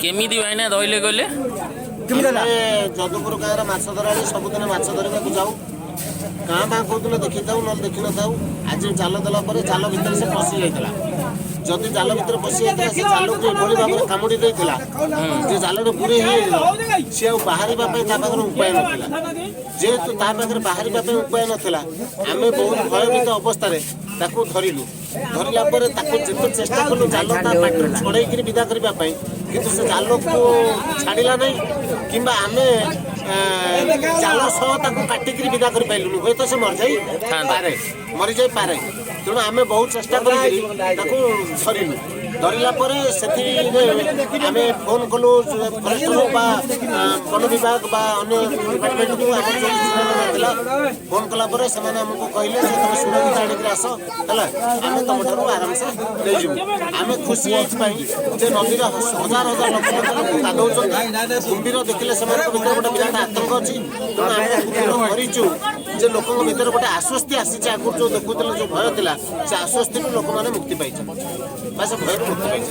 केमिति भाईना रहिले गले जदुपुर गाँव माछ धराड़ी सबुदिन माछ धरवा जाऊ गाँ बाँ कौन देखी था ना देखी न था आज जाल देला जाल भितर से पशि जाता जदि जाल भर पशि जाता से जाल को एभली भाव में कामुड़ी देता जे जाल पूरे सी बाहर उपाय नाला जेहेतु बाहर उपाय नाला आम बहुत भयभीत अवस्था धरलु धरला जिते चेष्टा कलु जाल पाटर छड़े विदा करने कि से जाल को छाड़ा नहीं कि आम जाल सह काटिक विदा कर पाइलुनि हे तो से मरी जाए पारे तेणु आम बहुत चेष्टा कर धरला आम फोन कलु फरेस्टर वन विभाग डिपार्टमेंट को फोन कलापर से आमको कहले सुरक्षित आणिक आस है आम तुम आराम से नहीं आम खुशी जे नदी हजार हजार लोक गाधौन कुंभीर देखिले गोटे विराट आतंक अच्छी तेणु आम करूँ जे लोक भर गोटे आश्वस्ति आसी आगुरी जो देखुले जो भय था से आश्वस्ति लोक मैंने मुक्ति पाई भय मुक्ति पाई।